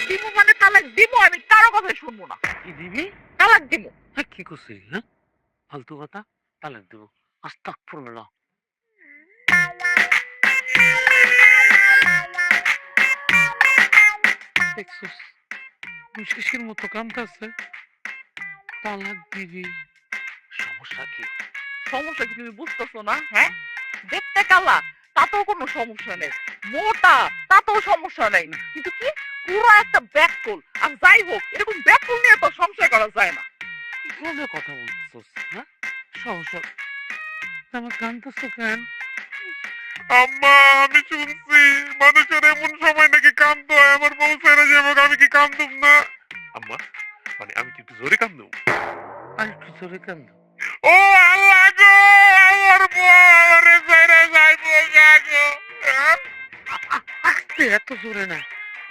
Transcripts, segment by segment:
দিব মানে তালাক দিব, আমি কারো কথা শুনবো না। কি দিবি? তালাক দিব। হ্যাঁ, কি করছিস? হ্যাঁ, ফালতু কথা। তালাক দিব? আস্তাগফিরুল্লাহ। দেখছিস শিশির মতো কামতাছে। তালাক দিবি? সমস্যা কি? সমস্যা কি তুমি বুঝতেছো না? হ্যাঁ, দেখতে কালা তাতেও কোনো সমস্যা নেই, মোটা তাতেও সমস্যা নেই, কিন্তু কি পুরো একটা ব্যাককল। আর যাই হোক, এরকম ব্যাককল নিয়ে তো সংশয় করা যায় না। কি ধরনের কথা বলতেছিস? হ্যাঁ, সমস্যা? আমার কামতাছ কেন? আম্মা, আমি শুনছি মানুষের এমন সময় নাকি কান্দতে হয়, আমার বউ ছেড়ে যাবে, আমি কি কান্দুম না? আম্মা, মানে আমি কি একটু জোরে কান্দুম? আর একটু জোরে কেন? ও আল্লাহ গো, আমার বউ আমারে ছেড়ে যাইবো গো। আস্তে, এত জোরে না।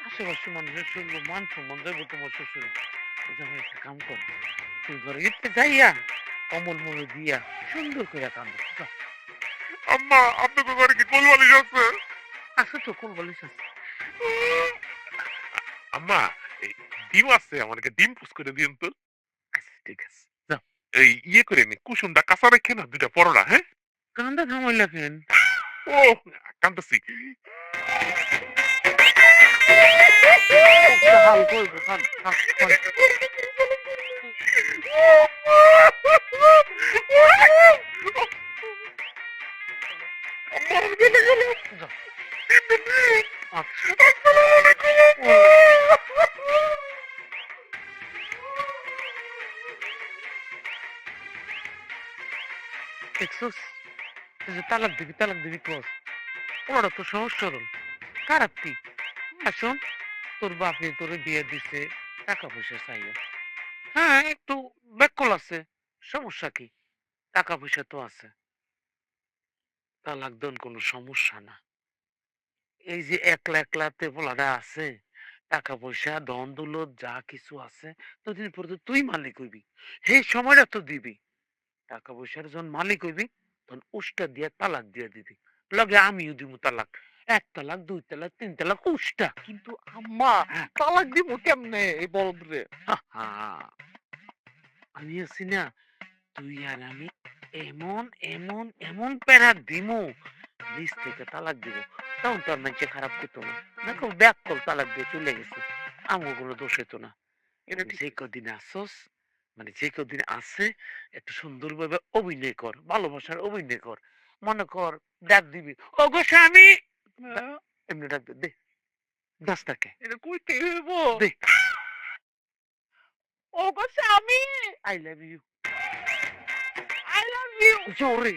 আশেপাশে মানুষের শুনবো, মান সম্মান দেবো তোমার শ্বশুর। আমি একটা কাম কর, তুই ঘরে গিয়ে যাইয়া কমল মলে দিয়া সুন্দর করে কান্দো। আম্মা, আপনাদের ঘরে কি কোল বালিশ আছে? আছে তো, কোন বলিস আছে। আম্মা, এই ডিম আছে, আমাকে ডিম পোস্ট করে দিন তো। আচ্ছা ঠিক আছে, যাও। এই ইয়ে করে নে, কুসুমটা কাঁচা রেখে না দুইটা পরোটা, হ্যাঁ? কান্দা থামাইলা কেন? ও কান্দছি। হাল করবো, হাল হাল হাল। যাও। আচ্ছা। দেখছস, এই যে তালাক দিবি কস, ওরা তো সহজ সরল। খারাপ কি? শোন, তোর বাপে তোরে বিয়ে দিছে টাকা পয়সা চাইয়া। হ্যাঁ, একটু ব্যাককল আছে, সমস্যা কি? টাকা পয়সা তো আছে, তালাক দেন কোনো সমস্যা না। এই যে একলা একলাতে পোলাটা আছে, টাকা পয়সা ধন দৌলত যা কিছু আছে, ততদিন পরে তো তুই মালিক হইবি। সেই সময়টা তো দিবি। টাকা পয়সার যখন মালিক হইবি, তখন উষ্টা দিয়ে তালাক দিয়ে দিবি। লগে আমিও দিব তালাক। ১ তালাক, ২ তালাক, ৩ তালাক, উষ্টা। কিন্তু আম্মা, তালাক দিব কেমনে এই বলদরে? আহা! আমি আছি না, তুই আর আমি এমন এমন এমন প্যারা দিমু, নিজ থেকে তালাক দিব। তখন তো আর মানুষে খারাপ করতো না। দেখো ব্যাককল তালাক দিয়ে চলে গেছে। আমগো কোনো দোষ হইতো না। এটা তুই ঠিক যে কইছো। কদিন আসছস, মানে যে কদিন আছে, একটু সুন্দরভাবে অভিনয় কর, ভালোবাসার অভিনয় কর। মনে কর ডাক দিবি, ওগো স্বামী। হ্যাঁ, এমনি ডাক দে, দে দাসটাকে এটা কইতে হইব। দে, ওগো স্বামী, I love you. I love you, জোরে,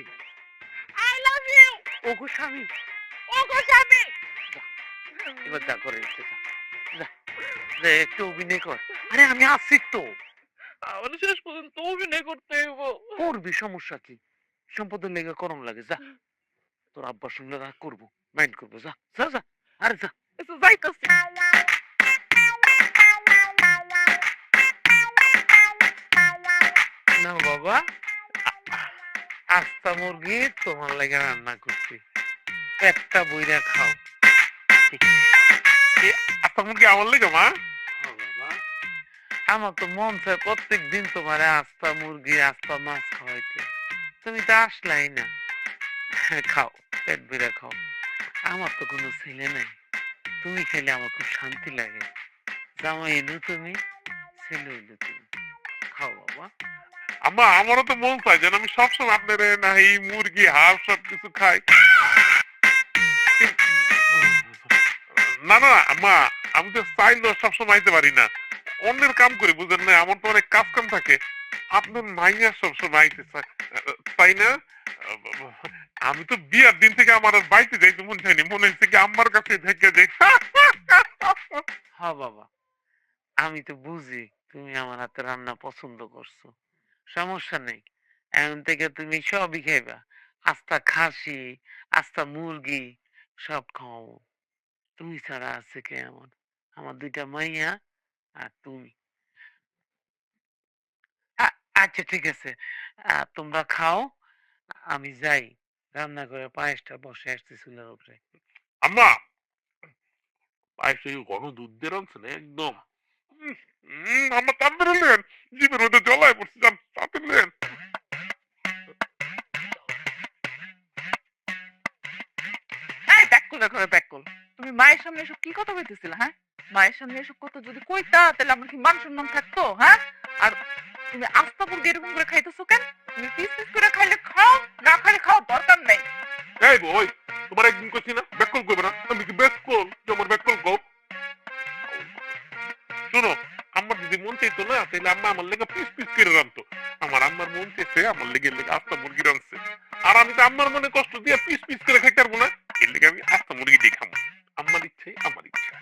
আই লাভ ইউ, ওগো স্বামী। ওগো স্বামী। যা, এবার যা করে এসে যা, যা, যা, একটু অভিনয় কর। আরে আমি আছি তো। আমার শেষ পর্যন্ত অভিনয় করতে হইব। করবি, সমস্যা কি? সম্পদের লেগে করম লাগে, যা। তোর আব্বার সঙ্গে রাগ করবো, মাইন্ড করবো, যা যা যা, আরে যা। আচ্ছা, যাইতাছি। না বাবা, আস্তা মুরগি তোমার লাগে রান্না করছি, পেটটা বইরা খাও। আচ্ছা মুরগি আমার লেগে মা? হ্যাঁ বাবা, আমার তো মন চায় প্রত্যেক দিন তোমার আস্তা মুরগি আস্তা মাছ খাওয়াইতে, তুমি তো আসলাই না। হ্যাঁ, খাও, পেট ভরে খাও। আমার তো কোনো ছেলে নাই, তুমি খেলে আমার খুব শান্তি লাগে। জামাই এলো তুমি, ছেলে হইলো তুমি, খাও বাবা। আম্মা, আমারও তো মন চায় যেন আমি সবসময় আপনার নাই মুরগি হাঁস সবকিছু খাই। না না আম্মা, আমি তো চাইলেও সবসময় আইতে পারি না, অন্যের কাম করি বুঝেন না, আমার তো অনেক কাজ কাম থাকে। আপনার মাইয়া সবসময় আইতে চায়, তাই না? আমি তো বিয়ার দিন থেকে আমার আর বাড়িতে যাইতে মন চাইনি, মনে হচ্ছে কি আম্মার কাছে থেকে যাই। হ্যাঁ বাবা, আমি তো বুঝি তুমি আমার হাতে রান্না পছন্দ করছো, সমস্যা নেই। এখন থেকে তুমি সবই খাইবা, আস্তা খাসি, আস্তা মুরগি, সব খাওয়াবো। তুমি ছাড়া আছে কে আমার? আমার ২ টা মাইয়া আর তুমি। আচ্ছা ঠিক আছে, তোমরা খাও, আমি যাই। রান্না করে পায়েসটা বসে আসছি চুলার উপরে। আম্মা, পায়েস এই ঘন দুধ দিয়ে রাঁধছে না একদম। আমার তাড়াতাড়ি লেন, জিভের মধ্যে জলায় পড়ছে, যান তাড়াতাড়ি লেন। এই ব্যাককল করে ব্যাককল, তুমি মায়ের সামনে এসব কি কথা কইতেছিলে? হ্যাঁ, মায়ের সামনে এসব কথা যদি কইতা তাহলে আমার কি মান সম্মান থাকতো? হ্যাঁ, আর তুমি আস্তা মুরগি এরকম করে খাইতেছো কেন? তুমি পিস পিস করে খাইলে খাও, না খাইলে খাও, দরকার নেই। এই বই, তোমার একদিন কইছি না ব্যাককল করবে না, আমি কি ব্যাককল যে আমার ব্যাককল কও? শোনো, আমার যদি মন চাইতো না তাহলে আম্মা আমার লেগে পিস পিস করে রাখতো। আমার আম্মার মন চাইছে আমার লেগে আস্তা মুরগি রাঁধছে, আর আমি তো আম্মার মনে কষ্ট দিয়ে পিস পিস করে খাইতে পারবো না, এর লেগে আমি আস্তা মুরগি দিয়ে খাবো। আমার ইচ্ছে আমার ইচ্ছা।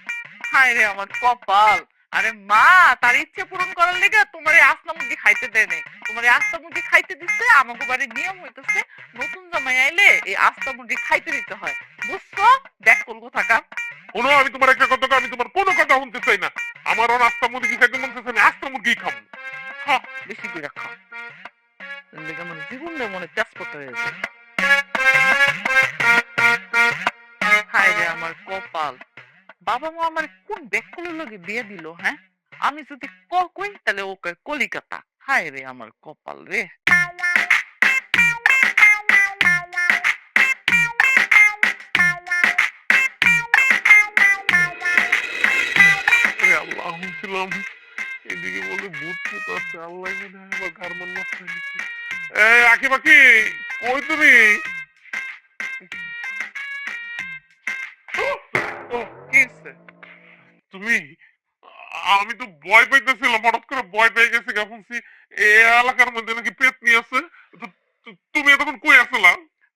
হায় রে আমার কপাল। আরে মা তার ইচ্ছে পূরণ করার লেগে তোমার এই আস্তা মুরগি খাইতে দেয় নাই। তোমার এই আস্তা মুরগি খাইতে দিচ্ছে, আমাকে বাড়ির নিয়ম হইতেছে নতুন জামাই আইলে এই আস্তা মুরগি খাইতে দিতে হয়, বুঝছো? দেখ কলগো থাকা। শোনো, আমি তোমার একটা কথা, আমি তোমার কোনো কথা শুনতে চাই না। আমার ওর আস্তা মুরগি খাইতে মন চাইছে, আমি আস্তা মুরগি খাবো। হ্যাঁ, বেশি করে খাও, এর লেগে আমার জীবনটা মনে তেজপাতা হয়েছে। হায় রে আমার কপাল। বাবা মা আমার কোন ব্যাককলের লগে বিয়ে দিল? হ্যাঁ, আমি যদি কই তাহলে ও কয় কলিকাতা। হায় রে আমার কপাল রে। এ আল্লাহ, শুনছিলাম এদিকে বলে ভূত ভূত আছে, আল্লাহ মনে হয় আবার ঘর মান নষ্ট হয়ে গেছে। এই আঁকি পাখি, কই তুমি? ও কি হইছে? তুমি? আমি তো ভয় পাইতেছিলাম, হঠাৎ করে ভয় পেয়ে গেছি, ভাবছি এ এলাকার মধ্যে নাকি পেতনি আছে। তুমি এতক্ষণ কই আসলা?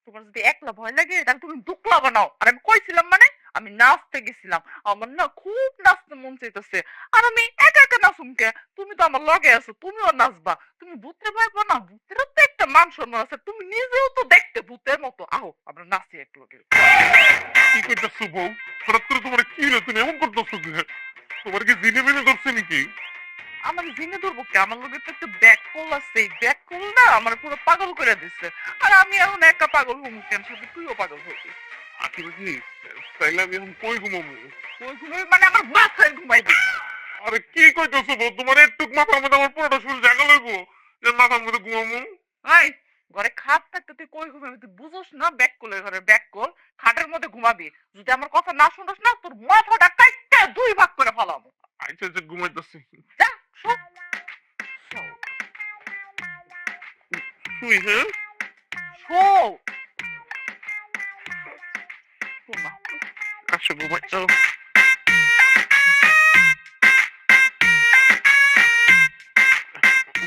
তোমার যদি একলা ভয় লাগে তাহলে তুমি দুকলা বানাও। আর আমি কইছিলাম মানে আমি নাচতে গেছিলাম, আমার না খুব নাচতে মন চাইতেছে। আর আমি একা একা নাচুম কে? তুমি তো আমার লগে আছো, তুমিও নাচবা। তুমি ভূতে ভয় পাও না? ভূতেরও তো একটা মান সম্মান আছে, তুমি নিজেও তো দেখতে ভূতের মতো। আহো আমরা নাচি এক লগে। কি করতেছো বউ? হঠাৎ করে তোমার কি হলো? তুমি এমন করতেছো যে? তোমার কি জিনে মিনে ধরছে নাকি? আমার জিনে ধরবো কে? আমার লগে তো একটা ব্যাককল আছে, এই ব্যাককল না আমার পুরো পাগল করে দিচ্ছে। আর আমি এখন একা পাগল হবো কেন? সাথে তুইও পাগল হবি। আঁকি পাখি, তাইলে আমি এখন কই ঘুমাবো? তুই ঘুমাবি মানে আমার মাথায় ঘুমাইবি। আরে কি কইতেছো বউ? তোমার একটু মাথার মধ্যে আমার পুরোটা শরীর জায়গা লইবো যে মাথার মধ্যে ঘুমাবো? এই ঘরে খাট থাকতে তুই কই ঘুমাবি? তুই বুঝোস না ব্যাককলের ঘরে ব্যাককল খাটের মধ্যে ঘুমাবি। যদি আমার কথা না শুনস না তোর মাথাটা কাইটটা দুই ভাগ করে ফেলাবো। আচ্ছা আচ্ছা, ঘুমাইতেছি। যা শোন। শুই, হ্যাঁ? শো শোন না। আসো ঘুমাই, চলো।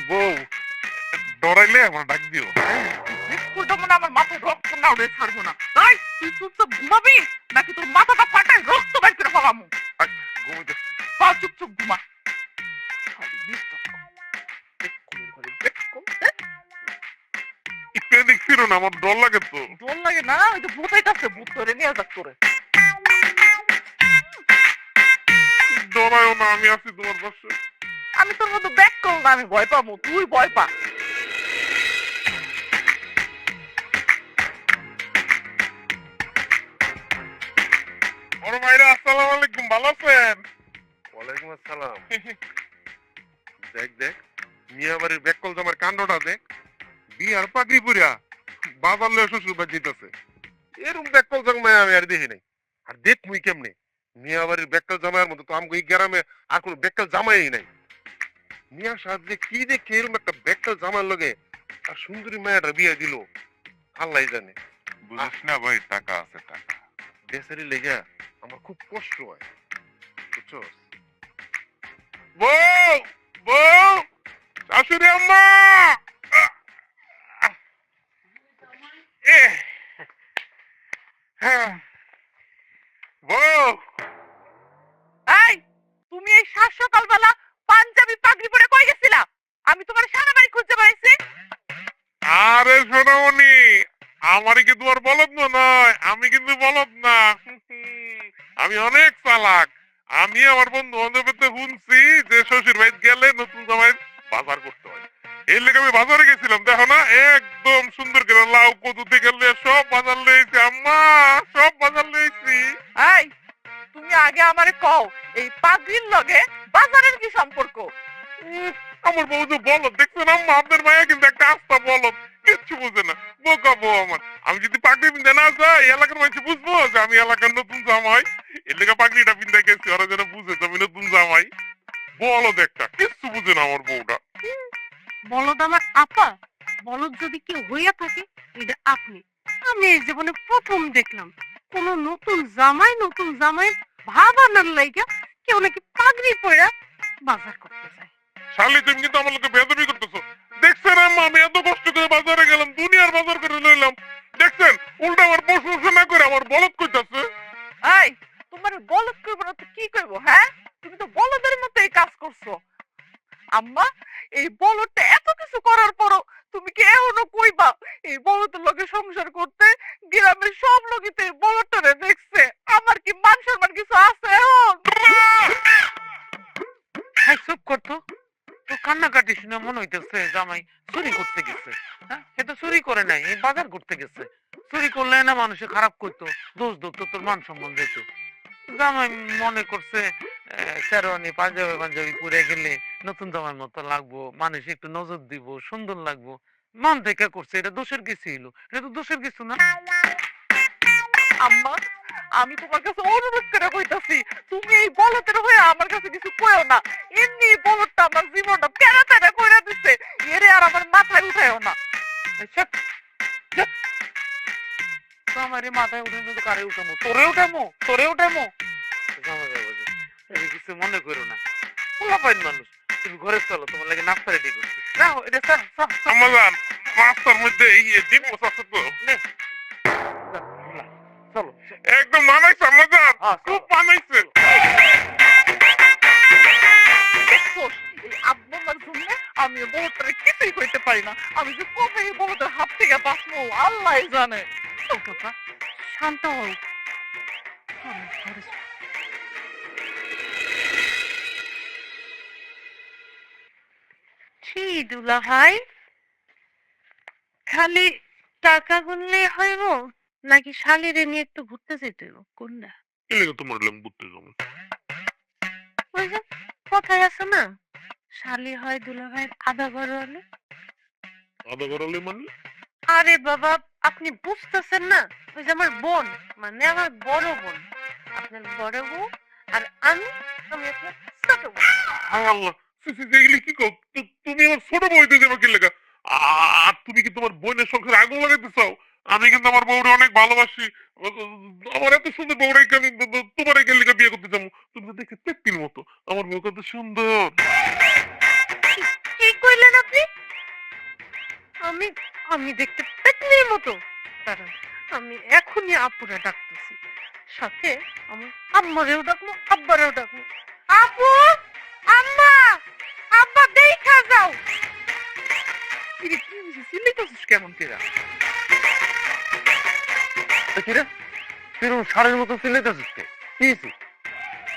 বউ, ডরাইলে আমার ডাক দিও। বিস্কুটটা মনে হয় আমার মাথায় রক্ত না উড়ে ছাড়বো না। এই তুই চুপচাপ ঘুমাবি নাকি তোর মাথাটা ফাটায় রক্ত বের করে ফেলামু? ঘুমাইতেছি। চুপচাপ ঘুমা। খালি ডিস্টার্ব কর। ব্যাককলের ঘরে ব্যাককল, ইচ্ছে দেখছিল না, আমার ডর লাগে তো। ডর লাগে না? ওই তো ভূত হইতাছে, ভূত ধরে নিয়ে যাক তোরে। ডরায়ও না, আমি আছি তোমার পাশে। আমি তোর মতো ব্যাক করল না, আমি ভয় পাবো, তুই ভয় পা। বড় ভাইরা, আসসালামু আলাইকুম, ভালো আছেন? ওয়ালাইকুম আসসালাম। দেখ দেখ, মিয়া বাড়ির ব্যাককল জামার কাণ্ডটা দেখ। বিয়ার পাগড়ি পুরা বাজার লয়ে শ্বশুর বাড়ি যেতেছে। এরকম ব্যাককল জামাই আমি আর দেখি নাই। আর দেখ মুই কেমনে মিয়া বাড়ির ব্যাককল জামাইয়ের মতো তো আমগো এই গ্রামে আর কোনো ব্যাককল জামাই নাই। মিয়া সাহেব যে কি দেখে এরকম একটা ব্যাককল জামার লগে আর সুন্দরী মায়েরা বিয়ে দিল আল্লাহ জানে। বুঝিস না ভাই, টাকা আছে টাকা। বেচারি লেগে আমার খুব কষ্ট হয়, বুঝছস? বউ, বউ, শাশুড়ি আম্মা। হ্যাঁ, বউ। এই তুমি এই সাত সকালবেলা পাঞ্জাবি পাগড়ি পরে কই গেছিলা? আমি তোমার সারা বাড়ি খুঁজতে পাইছি। আরে সোনামণি, আমারই কি তোমার বলদ না নয়? আমি কিন্তু বলদ না। আমি অনেক চালাক। আমি আমার বন্ধু বান্ধবদের শুনছি যে শ্বশুর বাড়ি গেলে নতুন জামাই বাজার করতে হয়। এর লেগে আমি বাজারে গেছিলাম, দেখো না একদম সুন্দর করে লাউ কদু থেকে সব বাজার লয়েছি আম্মা, সব বাজার লয়েছি। এই তুমি আগে আমার আমারে কও এই পাগড়ির লগে বাজারের কি সম্পর্ক? আমার বউ যে বলো দেখছেন আম্মা, আপনার মায়া কিন্তু একটা আস্থা বলো, কিচ্ছু বুঝে না, বোকা বউ আমার। আমি যদি পাগড়ি পিন্ধে না যাই এলাকার মানুষ বুঝবো যে আমি এলাকার নতুন জামাই, এর লেগে পাগড়িটা পিন্ধে গেছি, ওরা যেন বুঝে যে আমি নতুন জামাই। বলো দেখটা, কিচ্ছু বুঝে না আমার বউটা। বলদ আমার আপা, বলদ যদি কেউ হইয়া থাকে এটা আপনি। আমি এই জীবনে প্রথম দেখলাম কোন নতুন জামাই ভাব আনার লাইগা কেউ নাকি পাগড়ি পরা বাজার করতে যায়। শালি তুমি কিন্তু আমার লোকে বেয়াদবি করতেছো। দেখছেন আম্মা, আমি এত কষ্ট করে বাজারে গেলাম, দুনিয়ার বাজার করে লইলাম, দেখছেন উল্টা আমার প্রশংসা না করে আমার বলদ কইতাছে। এই তোমার বলদ কইব না তো কি কইব? হ্যাঁ, তুমি তো বলদের মতো এই কাজ করছো। আম্মা, এই বলদটা এত কিছু করার পরও তুমি কি এখনো কইবা এই বলদের লগে সংসার করতে? গ্রামের সব লোকই তো এই বলদটারে দেখছে, আমার কি মান সম্মান কিছু আছে এখন? হাই চুপ করতো, তো কান্নাকাটি শুনে মনে হইতেছে জামাই চুরি করতে গেছে। হ্যাঁ, এ তো চুরি করে নাই, এই বাজার করতে গেছে। চুরি করলে না মানুষে খারাপ করতো, দোষ ধরতো, তোর মান সম্মান যেত। জামাই মনে করছে শেরওয়ানি পাঞ্জাবি পরে গেলে নতুন জামার মতো লাগবো, মানুষ একটু নজর দিব, সুন্দর লাগবো, মন থেকে করছে। এটা দোষের কিছু ছিল? এটা তো দোষের কিছু না। আম্মা, আমি তোমার কাছে অনুরোধ করে কইতাছি, তুমি এই বলদের হয়ে আমার কাছে কিছু কইও না। এমনি এই বলদটা আমার জীবনটা তেরা তেরা কইরা দিছে, এরে আর আমার মাথায় উঠায়ও না। তো আমার এই মাথায় উঠানো তো কারে উঠামো? তোরে উঠামো। জামাই বাবা যে, এই কিছু মনে করো না, পোলাপাইন মানুষ। তুমি ঘরে চলো, তোমার লাগে নাস্তা রেডি করছি। না এটা আম্মা জান, রাস্তার মধ্যে এই ডিম আছে তো, চলো। একদম মানাইছে আম্মা জান, হ্যাঁ, খুব মানাইছে। দেখছোস, এই আব্বুমার জন্য আমি এই বলদটারে কিছুই কইতে পারি না। আমি যে কবে এই বলদের হাত থেকে বাঁচবো আল্লাহ জানে। শান্ত হও। ছি দুলা ভাই, খালি টাকা গুনলে হইব নাকি শালিরে নিয়ে একটু ঘুরতে যেতে হইব? কোনটা? কি লেগে তোমার লাম বুঝতে যাবো? ওই যে কথায় আছে না, শালি হয় দুলা ভাইয়ের আধা ঘরওয়ালি। আদা গড়ালে মানে? আরে বাবা, আপনি বুঝতেছেন না? ওই যে আমার বোন, মানে আমার বড় বোন, আপনার বড় বোন আর আমি আপনার ছোট বোন। হায় আল্লাহ, এগুলি কি কও? তুমি আমার ছোট বউ হইতে যাবে কি লেগা? আর তুমি কি তোমার বোনের সংসারে আগুন লাগাইতে চাও? আমি কিন্তু আমার বউরে অনেক ভালোবাসি। আমার এত সুন্দর বউ রেখে আমি তোমার এই লেগা বিয়ে করতে যাবো? তুমি তো দেখতে পেট্টির মতো, আমার বউ কত সুন্দর। কি কইলেন আপনি? আমি আমি দেখতে পেতনির মতো? দাঁড়ান, আমি এখনই আপুরে ডাকতেছি, সাথে আমার আম্মারেও ডাকবো, আব্বারেও ডাকবো। আপু, আম্মা, আব্বা দেখা যাও। কিরে কি হইছে? চিল্লাইতাছিস কেমন কিরা? কিরে তুই সারের মতো চিল্লাইতেছিস কে? কি হইছে?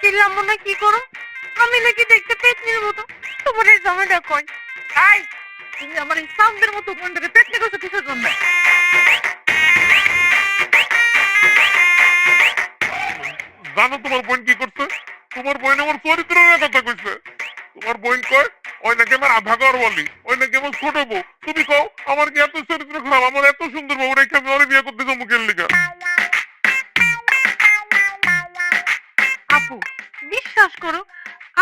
চিল্লাম না কি করো? আমি নাকি দেখতে পেতনির মতো? তোমার এই জামাইটা কই? এই, তুমি আমার এই সাউন্ডের মতো বোনটারে পেটনি কইছো কিসের জন্য? জানো তোমার বোন কি করছে? তোমার বোন আমার চরিত্রের কথা কইছে। তোমার বোন কয় ওই নাকি আমার আধা ঘর বলি, ওই নাকি আমার ছোট বউ। তুমি কও আমার কি এত চরিত্র খারাপ? আমার এত সুন্দর বউ রেখে আমি ওরে বিয়ে করতে যাবো কেন লিগা? আপু, বিশ্বাস করো,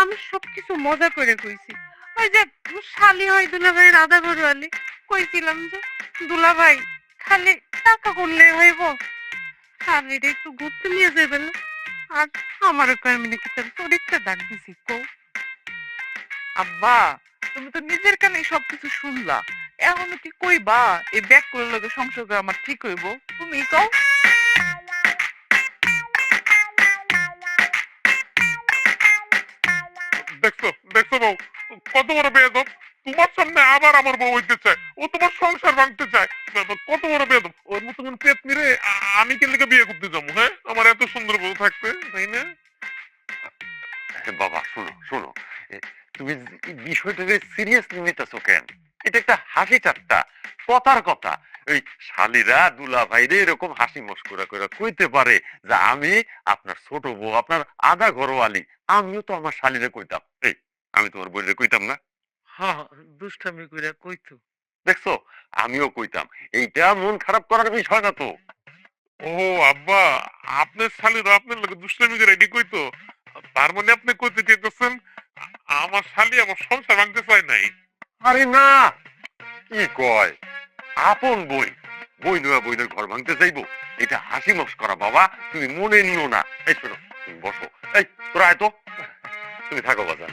আমি সবকিছু মজা করে কইছি। ওই যে শালি হয় দুলাভাইয়ের আধা ঘরওয়ালি, কইছিলাম যে দুলাভাই খালি টাকা করলে হইব, শালিরে একটু ঘুরতে নিয়ে যাবেন না? আর আমার আমি নাকি তার চরিত্রে দাগ দিছি। কও আব্বা, তুমি তো নিজের কানে সবকিছু শুনলা, এখনো কি কইবা এই ব্যাগ করে লগে সংসার করে আমার ঠিক হইব? তুমি কও। দেখছো দেখছো বউ কত বড় বেয়াদব? তোমার সামনে আবার আমার বউ হইতে চায়, ও তোমার সংসার ভাঙতে চায়। কত বড় বেয়াদব! ওর মতো পেট নিরে আমি কেন লিগা বিয়ে করতে যাবো? হ্যাঁ, আমার এত সুন্দর বউ থাকতে, তাই না? বাবা শোনো শোনো, তুমি বিষয়টাকে সিরিয়াসলি নিতেছো কেন? এটা একটা হাসি ঠাট্টা, কথার কথা। ওই শালিরা দুলা ভাইরে এরকম হাসি মস্করা করে কইতে পারে যে আমি আপনার ছোট বউ, আপনার আধা ঘরওয়ালি। আমিও তো আমার শালিরে কইতাম, এই আমি তোমার বইরে কইতাম না? হ্যাঁ, দুষ্টামি কইরা কইতো। দেখছো, আমিও কইতাম। এইটা মন খারাপ করার বিষয় না তো। ও আব্বা, আপনার শালিরা আপনার লোক দুষ্টামি করে এটি কইতো? তার মানে আপনি কইতে চাইতেছেন আমার শালি আমার সংসার ভাঙতে চায় নাই? আরে না, কি কয়, আপন বই, বই নয়া বইনের ঘর ভাঙতে চাইবো? এটা হাসি মস্ক করা বাবা, তুমি মনে নিও না। এই শোনো, তুমি বসো, এই তোরা আয় তো, তুমি থাকো বাজান।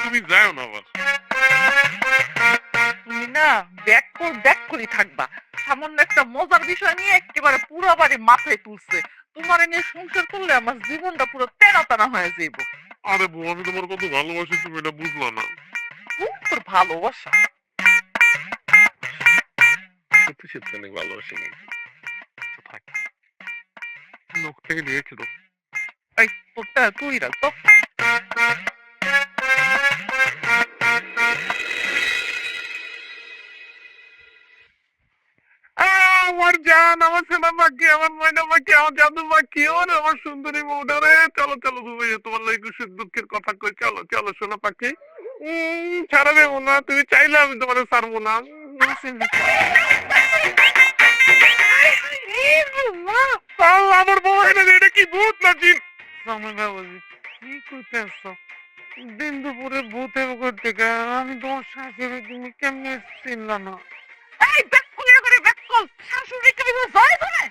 তুমি যাও না আবার। তুমি না ব্যাক করি থাকবা। সামান্য একটা মজার বিষয় নিয়ে একেবারে পুরো বাড়ি মাথায় তুলছে। তোমার নিয়ে সংসার করলে আমার জীবনটা পুরো তেনা তেনা হয়ে যাইব। আরে বউ, আমি তোমার কত ভালোবাসি তুমি এটা বুঝলা না? তোর ভালোবাসা সত্যি সত্যি অনেক ভালোবাসি। থাক, লোক থেকে নিয়েছিল। এই তোরটা তুই রাখ তো। আমার জান, আমার সোনা পাখি, আমার ময়না পাখি, আমার জাদু পাখি, ওরে আমার সুন্দরী বউটা রে। চলো চলো দুবাই, তোমার লাগে সুখ দুঃখের কথা কই। চলো চলো সোনা পাখি। ছাড়া দেবো না, তুমি চাইলে আমি তোমার ছাড়বো না। আমার বউ এনে দে, এটা কি ভূত না জিন? জামাই বাবাজি, কি কইতেছ? দিন দুপুরে ভূতে করতে গা, আমি তোমার শাশুড়ি, তুমি কেমনে চিনলা না? এই ব্যাক করে ব্যাক কল শাশুড়িকে বিবাহ জয় ধরে।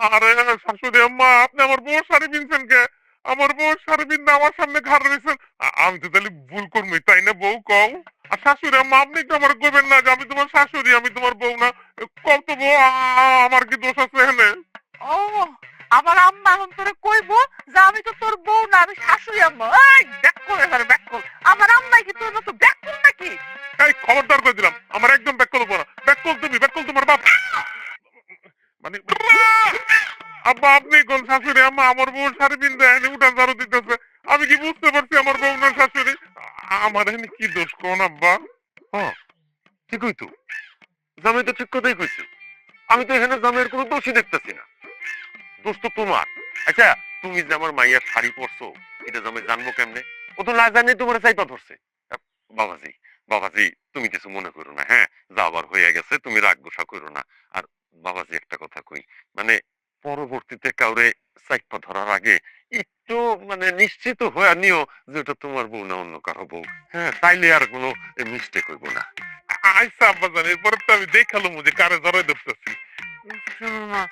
আরে শাশুড়ি আম্মা, আপনি আমার বউর শাড়ি পিনছেন কে? আমার বউর শাড়ি পিনতে আমার সামনে ঘাড় রয়েছেন। আমি তো তাহলে ভুল করবো, তাই না বউ? কও। আর শাশুড়ি আম্মা, আপনি তো আমার কইবেন না যে আমি তোমার শাশুড়ি, আমি তোমার বউ না? কও তো বউ, আমার কি দোষ আছে এখানে? ও, আমার আম্মা এখন তোরে কইবো যে আমি তো তোর বউ না, আমি শাশুড়ি আম্মা। এই ব্যাক কল। আমার আম্মাই কি তোর মতো ব্যাক কল নাকি? এই খবরদার করে দিলাম, আমার একদম ব্যাক করবো না। ব্যাক কল তুমি, ব্যাক কল তোমার বাপ। মানে আব্বা, আপনি কোন শাশুড়ি আম্মা? আমার বউর শাড়ি পিনতে এনে উঠান ঝাড়ু দিতেছে, আমি কি বুঝতে পারছি আমার বউ না শাশুড়ি? আমার এখানে কি দোষ কোন আব্বা? হ্যাঁ, ঠিকই তো, জামাই তো ঠিক কথাই কইছো। আমি তো এখানে জামাইয়ের কোনো দোষই দেখতেছি না, দোষ তো তোমার। আচ্ছা, তুমি যে আমার মাইয়ার শাড়ি পরছো, এটা জামাই জানবো কেমনে? ও তো না জানি তোমার চাইপা ধরছে। আহ, বাবাজি, বাবাজি, তুমি কিছু মনে করো না, হ্যাঁ? যা আবার হয়ে গেছে, তুমি রাগ গোসা করো না। আর বাবাজি, একটা কথা কই, মানে পরবর্তীতে কাউরে চাইপা ধরার আগে একটু মানে নিশ্চিত হয়ে নিও যে ওটা তোমার বউ না অন্য কারো বউ। হ্যাঁ, তাইলে আর কোনো মিস্টেক হইব না। আইসা আব্বা জান, এরপরে তো আমি দেখালাম যে কারে জড়াই ধরতেছি। শোনো না,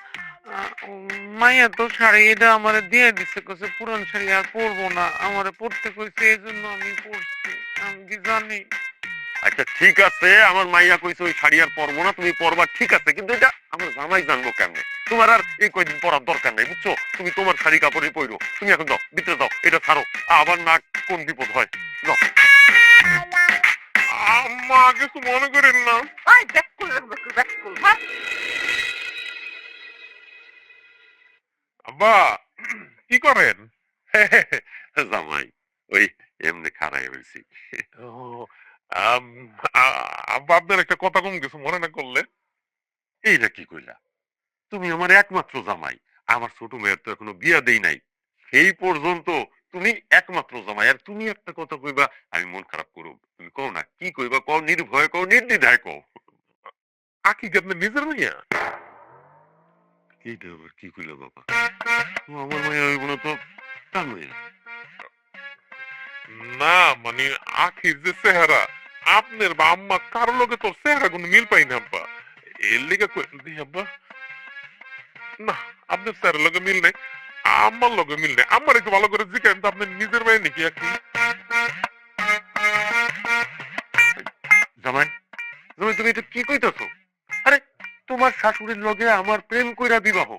মাইয়া তো শাড়ি এটা আমারে দিয়ে দিচ্ছে, কইছে পুরান শাড়ি আর পরবো না, আমারে পরতে কইছে, এই জন্য আমি পরছি। আমি কি জানি? আচ্ছা ঠিক আছে, আমার মাইয়া কইছে ওই শাড়ি আর পরবো না, তুমি পরবা, ঠিক আছে, কিন্তু এটা আমার জামাই জানবো কেমনে? তোমার আর এই কয়দিন পরার দরকার নাই, বুঝছো? তুমি তোমার শাড়ি কাপড়ে পরো, তুমি এখন যাও, ভিতরে যাও, এটা ছাড়ো, আবার না কোন বিপদ হয়। যাও। আম্মা, কিছু মনে করেন না। এই ব্যাক কল, হ্যাঁ? আব্বা, কি করেন? জামাই ওই এমনি খাড়াই হয়েছি। ও, আম, আব্বা, আপনার একটা কথা কম, কিছু মনে না করলে? এইটা কি কইলা? তুমি আমার একমাত্র জামাই, আমার ছোট মেয়ের তো এখনো বিয়া দেই নাই, সেই পর্যন্ত তুমি একমাত্র জামাই, আর তুমি একটা কথা কইবা আমি মন খারাপ করব? তুমি কও না, কি কইবা কও, নির্ভয়ে কও, নির্দ্বিধায় কও। আকি কি আপনার নিজের মেয়ে? এইটা আবার কি কইলা বাবা? ও আমার মাইয়া হইব না তো কার মাইয়া? না মানে আখির যে চেহারা, আপনার বা আম্মা কারো লগে তোর চেহারা কোনো মিল পাই না আব্বা। এর লেগে আব্বা, না, আপনার চেহারার লগে মিল নেই, আম্মার লগে মিল নেই। আম্মার একটু ভালো করে জিজ্ঞেস তো, আপনার নিজের মেয়ে নাকি আকি? জামাই, জামাই, তুমি এটা কি কইতাছো? আরে তোমার শাশুড়ির লগে আমার প্রেম কইরা বিবাহ,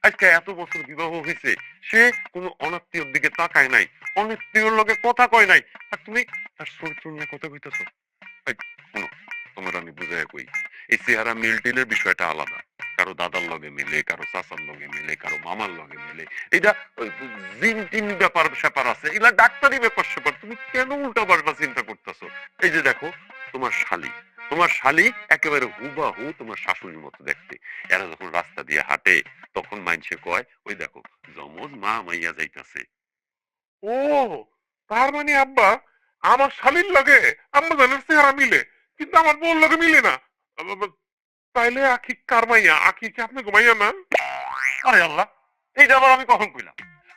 আজকে এত বছর বিবাহ হয়েছে, সে কোনো অনাত্মীয়র দিকে তাকায় নাই, অনাত্মীয়র লগে কথা কয় নাই, আর তুমি তার চরিত্র নিয়ে কথা কইতাছো? এই, শোনো, তোমার আমি বুঝাইয়া কই, এই চেহারা মিল টিলের বিষয়টা আলাদা। কারো দাদার লগে মিলে, কারো চাচার লগে মিলে, কারো মামার লগে মিলে। এটা জিন টিন ব্যাপার স্যাপার আছে, এগুলা ডাক্তারি ব্যাপার স্যাপার। তুমি কেন উল্টা পাল্টা চিন্তা করতেছো? এই যে দেখো তোমার শালি একেবারে হুবাহু তোমার শাশুড়ির মতো দেখতে। এরা যখন রাস্তা দিয়ে হাঁটে তখন মাইনসে কয়, ওই দেখো জমজ মা মাইয়া যাইতাছে। ও, তার মানে আব্বা আমার শালীর লগে আম্মা জানের চেহারা মিলে, কিন্তু আমার বউর লগে মিলে না। তাইলে আখি কার মাইয়া? আখি কি আপনি ঘুমাইয়া না? আরে আল্লাহ, এইটা আবার আমি কখন কইলাম?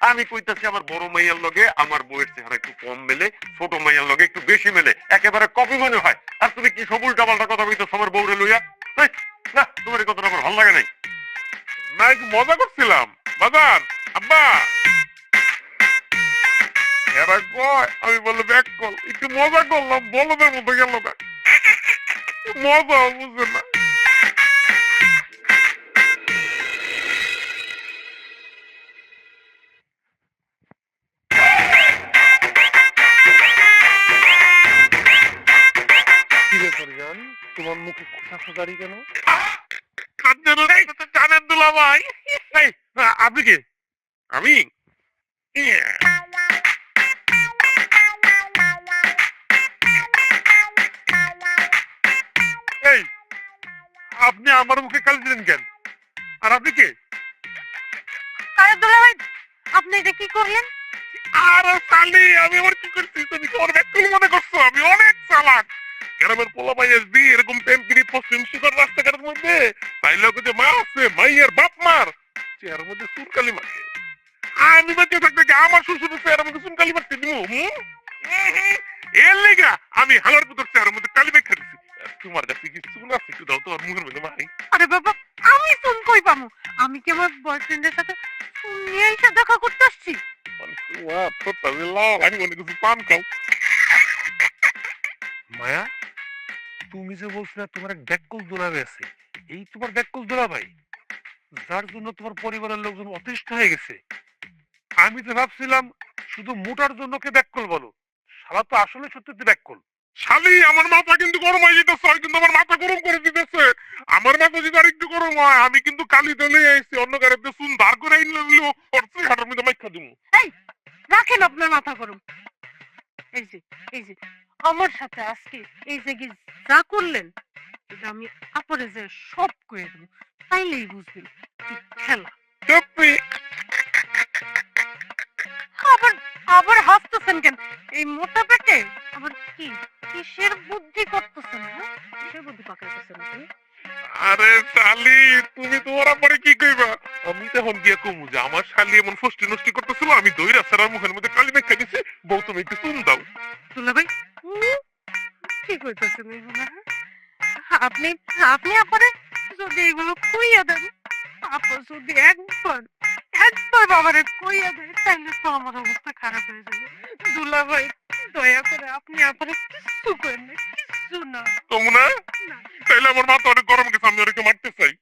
আমি কইতাছি আমার বড় মাইয়ার লগে আমার বউয়ের চেহারা একটু কম মেলে, ছোট মাইয়ার লগে একটু বেশি মেলে, একেবারে কপি মনে হয়। আর তুমি কি সব উল্টা পাল্টা কথা কইতেছো আমার বউরে লইয়া? এই, না, তোমার এই কথাটা আমার ভালো লাগে নাই। না, একটু মজা করছিলাম বাজান। আব্বা এরা কয় আমি বলে ব্যাক কল, একটু মজা করলাম, বলদের মতো গেল না, মজা বুঝে না। কি ব্যাপার জান, তোমার মুখে খোসা খোসারি কেন? জানেন দুলা ভাই, এই, আপনি কি? আমি এই, আপনি আমার মুখে কালি দিলেন কেন? আর আপনি কে? আরে দুলাভাই, আপনি এটা কি করলেন? আরে সালি, আমি আবার কি করছি? তুমি কি আমার ব্যক্তি মনে করছো? আমি অনেক চালাক। গ্রামের পোলা মাই এসবি এরকম টেম্পিরি পশ্চিম শিখর রাস্তাঘাটের মধ্যে তাইলে যে মা আছে, মাইয়ের বাপ মার চেহারার মধ্যে চুনকালি মারছে। আমি বেঁচে থাকতে কি আমার শ্বশুরের চেহারার মধ্যে চুনকালি মারতে দিব? এর লেগা আমি হালার পুত্র চেহারার মধ্যে কালি মেখে দিছি। তোমার কাছে কি চুন আছে? একটু দাও তোমার মুখের মধ্যে মাই। আরে বাবা, আমি ফোন কই পামু? আমি কি আমার বয়ফ্রেন্ডের সাথে ফোন নিয়ে এসে দেখা করতে আসছি? আমি মনে করছি পান খাও। মায়া, তুমি যে বলছিলে তোমার এক ব্যাককল দুলাভাই আছে, এই তোমার ব্যাককল দুলাভাই যার জন্য তোমার পরিবারের লোকজন অতিষ্ঠ হয়ে গেছে? আমি তো ভাবছিলাম শুধু মোটার জন্য কে ব্যাককল বলো, শালা তো আসলে সত্যি ব্যাককল। শালি, আমার মাথা কিন্তু গরম হয়ে যেতেছে, কিন্তু আমার মাথা গরম করে দিতেছে। আমার মাথা যদি আর একটু গরম হয়, আমি কিন্তু কালি দলে এসেছি, অন্য কারো শুন ধার করে আইনলেও করছে হাটের মধ্যে মাইখা দিব। এই, রাখেন আপনার মাথা গরম। এই যে এই যে আমার সাথে আজকে এই যে কি যা করলেন, এটা আমি আপরে যে সব করে দেবো, তাইলেই বুঝবেন কি খেলা। সত্যি আবার আবার হাসতেছেন কেন? এই মোটা পেটে আবার কি কিসের বুদ্ধি করতেছেন? হ্যাঁ, কিসের বুদ্ধি পাকাইতেছেন আপনি? আরে শালি, তুমি তোমার পরে কি কইবা? আমি তখন গিয়া কমু যে আমার শালি এমন ফষ্টি নষ্টি করতেছিল, আমি দইরা সারার মুখের মধ্যে কালি মেখা দিছি, বউ তুমি একটু চুন দাও। দুলাভাই, কি কইতেছেন এগুলো? আপনি আপনি আপনারে যদি এগুলো কইয়া দেন, আপনি যদি একবার একবার বাবারে কইয়া দেন, তাহলে তো আমার অবস্থা খারাপ হয়ে যাবে। দুলাভাই, দয়া করে আপনি আপনারে কিচ্ছু করেন না, কিচ্ছু না। তোমরা না। তাইলে আমার মাথা অনেক গরম গেছে, আমি ওকে মারতে চাই।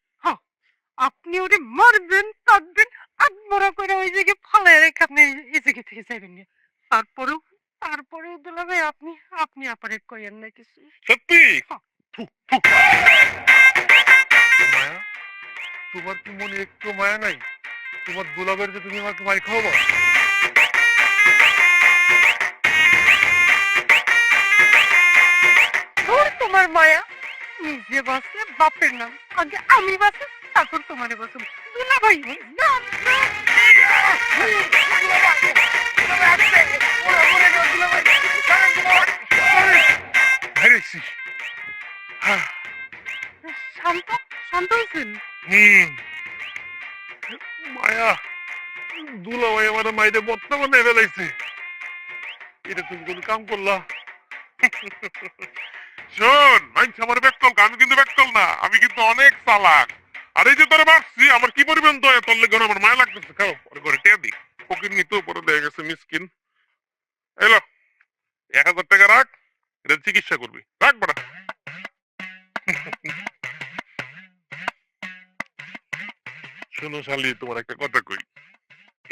আপনি ওরে মারবেন, কাটবেন, আত্মরা করে ওই জায়গায় ফালায় রেখে আপনি এই জায়গা থেকে যাবেন না। তারপরেও দুলাভাই, আপনি আপনি আপনারে কইয়েন না কিছু। সত্যি মায়া, তোমার কি মনে একটু মায়া নাই? তোমার দুলাভাইয়ের যে তুমি আমাকে মাই খাওয়াবা? ধুর, তোমার মায়া, নিজে বাঁচলে বাপের নাম, আগে আমি বাঁচি, তারপর তোমারে বাঁচব। দুলাভাই, না, না। হারিয়েছি। শান্ত শান্ত হয়েছেন? মায়া, দুলা ভাই আমার মাইরে বত্তা বানাই ফেলাইছে। এটা তুমি কোন কাম করলা? শোন, মাইনছে আমার ব্যাককল, আমি কিন্তু ব্যাককল না, আমি কিন্তু অনেক চালাক। আর এই যে তোরে মারছি, আমার কি পরিমাণ দয়া তোর লেগে, আমার মায়া লাগতেছে। খাও, ওরে ঘরে টেয়া দি। ফকির নিতে উপরে দিয়ে গেছে মিসকিন। এলো 1000 টাকা রাখ, এটা চিকিৎসা করবি, রাখ বড়া। শোনো শালি, তোমার একটা কথা কই।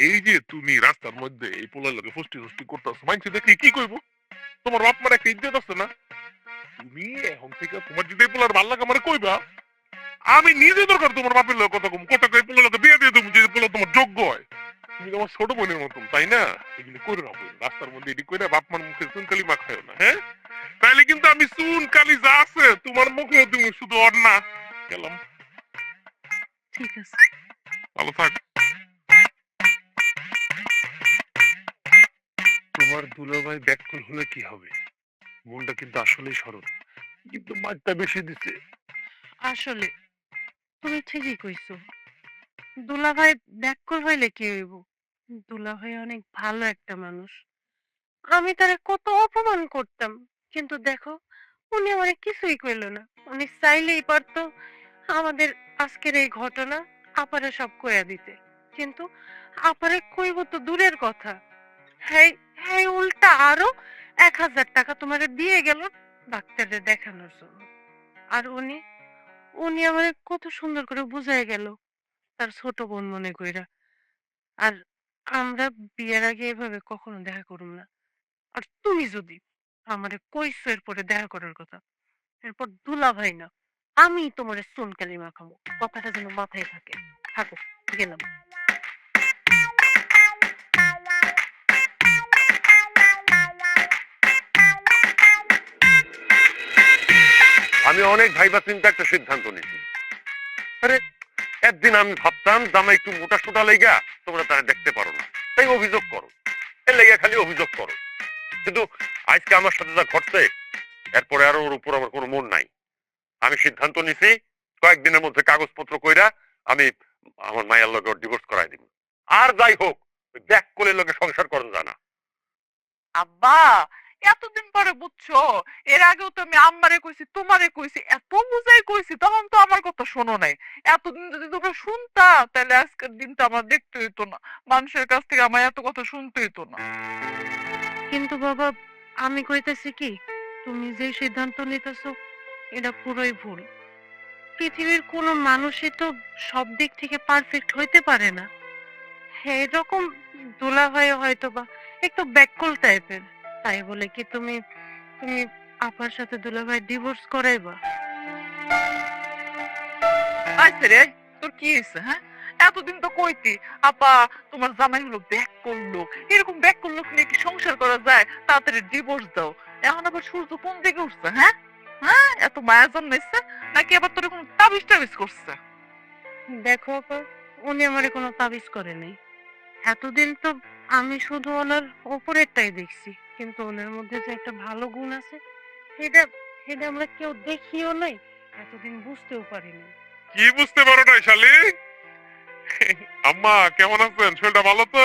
এই যে তুমি রাস্তার মধ্যে এই পোলার লোকে ফষ্টি ফষ্টি করতেছো, মাইনছে দেখি কি কইব? তোমার বাপ মার একটা ইজ্জত আছে না? তুমি এখন থেকে তোমার যদি এই পোলার ভাল লাগে আমার কইবা, আমি নিজে দরকার তোমার বাপের লোক কথা কম, কথা কই পোলা লোকে বিয়ে দিয়ে দেবো যদি পোলা তোমার যোগ্য হয়। তুমি তোমার ছোট বোনের মতন, তাই না? এগুলি করে না বই, রাস্তার মধ্যে এটি করে বাপ মার মুখে চুনকালি মাখায় না, হ্যাঁ? তাইলে কিন্তু আমি চুনকালি যা আছে তোমার মুখে তুমি শুধু অর না। গেলাম, ঠিক আছে। ভালো থাক। তোমার দুলাভাই ব্যাককল হলে কি হবে? মনটা কিন্তু আসলেই সরল, কিন্তু মারটা বেশি দিছে। আসলে তুমি ঠিকই কইছো, দুলাভাই ব্যাককল হইলে কি হইব? দুলাভাই অনেক ভালো একটা মানুষ। আমি তারে কত অপমান করতাম, কিন্তু দেখো উনি আমারে কিছুই কইল না। উনি চাইলেই পারতো আমাদের আজকের এই ঘটনা আপারে সব কইয়া দিতে, কিন্তু আপারে কইব তো দূরের কথা। হ্যাঁ, হ্যাঁ, উল্টা আরো 1,000 টাকা তোমারে দিয়ে গেল ডাক্তারে দেখানোর জন্য। আর উনি উনি আমারে কত সুন্দর করে বুঝাই গেল তার ছোট বোন মনে কইরা। আর আমরা বিয়ের আগে এভাবে কখনো দেখা করুম না। আর তুমি যদি আমারে কইছো এরপরে দেখা করার কথা, এরপর দুলাভাই না, আমি তোমারে চুন কালিমা খাবো। কথাটা যেন মাথায় থাকে। থাকো, গেলাম। আমি অনেক ভাইবা চিন্তা একটা সিদ্ধান্ত নিছি। আরে একদিন আমি ভাবতাম জামাই একটু মোটা সোটা লেগা তোমরা তারা দেখতে পারো না, তাই অভিযোগ করো, এর লেগে খালি অভিযোগ করো। কিন্তু আজকে আমার সাথে যা ঘটছে, এরপরে আর ওর উপর আমার কোনো মন নাই। আমি সিদ্ধান্ত নিছি কয়েকদিনের মধ্যে কাগজপত্র কইরা আমি আমার মায়ের লগে ডিভোর্স করাই দিব। আর যাই হোক ব্যাক কোলের লগে সংসার করন জানা। আব্বা, এতদিন পরে বুঝছো? এর আগেও তো আমি আম্মারে কইছি, তোমারে কইছি, এত বুঝাই কইছি, তখন তো আমার কথা শোনো নাই। এতদিন যদি তোমরা শুনতা, তাহলে আজকের দিনটা আমার দেখতে হইতো না, মানুষের কাছ থেকে আমার এত কথা শুনতে হইতো না। কিন্তু বাবা, আমি কইতেছি কি, তুমি যে সিদ্ধান্ত নিতেছো এটা পুরোই ভুল। পৃথিবীর কোনো মানুষই তো সব দিক থেকে পারফেক্ট হইতে পারে না। এরকম দুলাভাই হয়তো বা একটু ব্যাককল টাইপের, তাই বলে কি তুমি তুমি আপার সাথে দুলাভাই ডিভোর্স করাইবা? আচ্ছা রে, তোর কি হয়েছে? হ্যাঁ, এতদিন তো কইতি আপা তোমার জামাই হলো ব্যাক করলো, এরকম ব্যাক করলো নিয়ে কি সংসার করা যায়, তাড়াতাড়ি ডিভোর্স দাও। এখন আবার সূর্য কোন দিকে উঠছে? হ্যাঁ, হ্যাঁ, এত মায়া জন্মাইছে নাকি আবার তোর কোনো তাবিজ টাবিজ করছে? দেখো আপা, উনি আমারে কোনো তাবিজ করে নাই। এতদিন তো আমি শুধু ওনার উপরেরটাই দেখছি, কিন্তু ওনার মধ্যে যে একটা ভালো গুণ আছে সেটা সেটা আমরা কেউ দেখিও নাই, এতদিন বুঝতেও পারিনি। কি বুঝতে পারো না শালি? আম্মা কেমন আছেন? শরীরটা ভালো তো?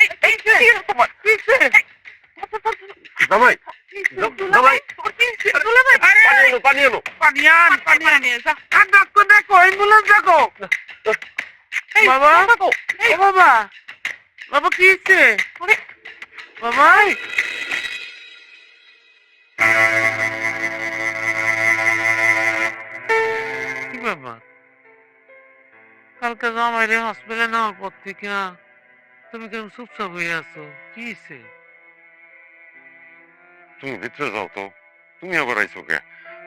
এই, এই, কি হয়েছে তোমার? কি হয়েছে? জামাই, জামাই, তোর কি হয়েছে? দুলাভাই, পানি এনো, পানি এনো। পানি আন, পানি আনিয়ে যা। ডাক্তার দেখো, অ্যাম্বুলেন্স দেখো। এই, বাবা? দেখো, এই, ও বাবা, বাবা কি হচ্ছে? আরে, বাবা, কি বাবা? কালকে জামাইরে হসপিটালে নেওয়ার পর থেকে তুমি কেন চুপচাপ হয়ে আছো? কি হয়েছে? তুমি ভিতরে যাও তো, তুমি আবার আইছো কে?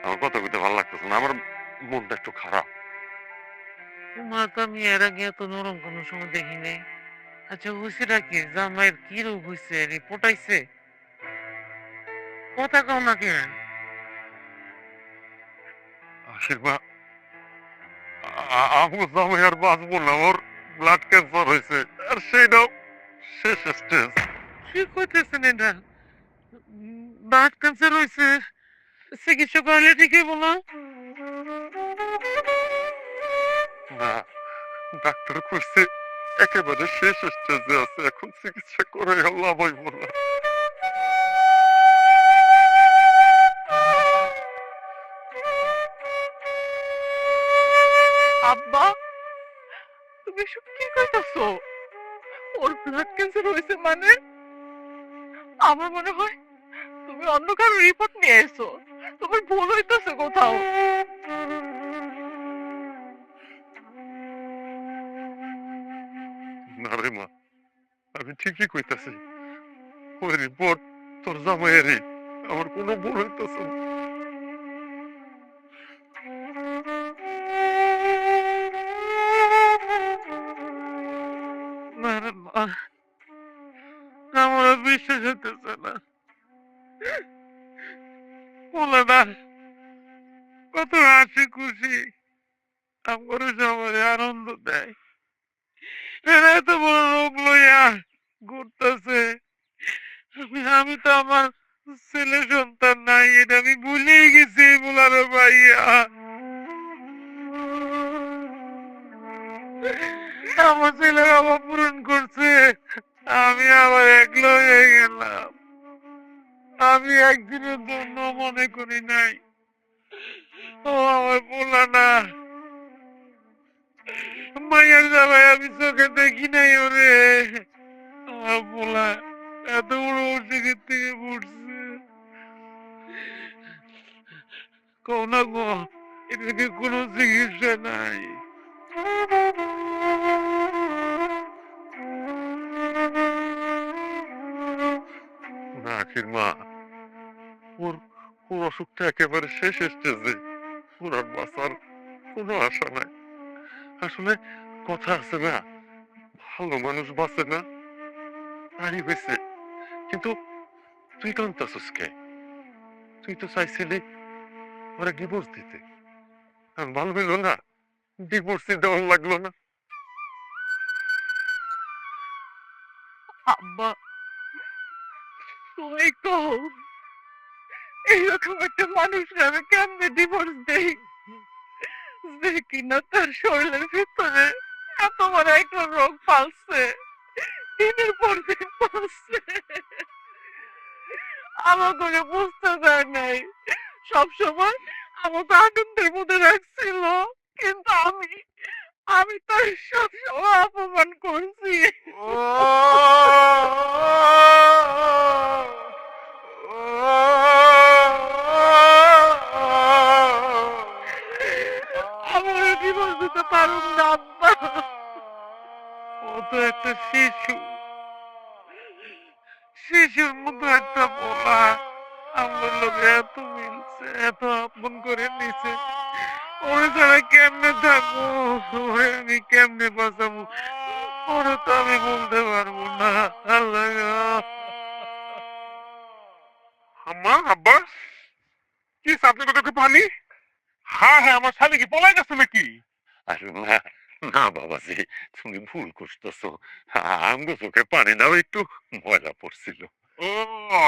আমার কথা কইতে ভালো লাগতেছে না, আমার মনটা একটু খারাপ। তোমার তো আমি এর আগে এত নরম কোনো সময় দেখি নাই। আচ্ছা, হয়েছেটা কি? জামাইয়ের কি রোগ হয়েছে? রিপোর্ট আইছে? কথা কও না কেন? আশীর্বাদ, আমার জামাই আর বাঁচবো না, ওর ব্লাড ক্যান্সার হয়েছে, আর সেইটাও শেষ স্টেজ। কি করতেছেন এটা? ব্লাড ক্যান্সার হয়েছে? চিকিৎসা করলে ঠিকই বলো। না, ডাক্তার কইছে একেবারে শেষ স্টেজে আছে, এখন চিকিৎসা করে লাভ হইব না। আব্বা, তুমি সব কি কইতাছো? ওর ব্লাড ক্যান্সার হয়েছে মানে? আমার মনে হয় তুমি অন্য কারো রিপোর্ট নিয়ে এসো, তোমার ভুল হইতেছে কোথাও। মা, আমি ঠিকই কইতাছি। ওই রিপোর্ট তোর জামাইয়েরই, আমার কোনো ভুল হইতেছে না। না রে মা, আমার আর বিশ্বাস হইতেছে না। পোলাটা কত হাসি খুশি আমার সবাই আনন্দ দেয়, এরা এত বড় রোগ লইয়া ঘুরতেছে। আমি তো আমার ছেলে সন্তান নাই, এটা আমি ভুলেই গেছি। পোলার ভাইয়া আমার ছেলের অভাব পূরণ করছে, আমি আবার একলা হয়ে গেলাম। আমি একদিনের জন্য মনে করি নাই ও আমার পোলা না। মায়ের জামাই আমি চোখে দেখি নাই ওরে। আমার পোলা এত বড় অসুখের থেকে পড়ছে। কও না গো, এদিকে কোনো চিকিৎসা নাই? না আখির মা, ওর ওর অসুখটা একেবারে শেষ স্টেজে, ওর আর বাঁচার কোনো আশা নাই। আসলে কথা আছে না, ভালো মানুষ বাঁচে না, তারই বেঁচে। কিন্তু তুই কাঁদতাছিস কে? তুই তো চাইছিলি ওরা ডিভোর্স দিতে, আর ভালো হইলো না, ডিভোর্স দেওয়ার লাগলো না। আব্বা, তুমি কও এইরকম একটা মানুষকে আমি কেমনে ডিভোর্স দেই, যে কিনা তার শরীরের ভিতরে এত বড় একটা রোগ পালছে, দিনের পর দিন পালছে। আমার করে বুঝতে দেয় নাই, সবসময় আমাকে আনন্দের মধ্যে রাখছিল, কিন্তু আমি তার সবসময় অপমান করছি। আমার ডিভোর্স দিতে পারুম না আব্বা। ও তো একটা শিশু, শিশুর মতো একটা পোলা আমার লোকে এত মিলছে, এত আপন করে নিছে। ওরে ছাড়া কেমনে থাকবো, ওরে আমি কেমনে বাঁচাবো, ওরে তো আমি বলতে পারবো না। আল্লাহ গো। আম্মা, আব্বা, কি আপনি তো দেখে পানি? হ্যাঁ হ্যাঁ, আমার শালি কি পলাই গেছে নাকি? আরে না, না বাবাজি, তুমি ভুল করতেছো। আমগো চোখে পানি নাও, একটু ময়লা পড়ছিল। ও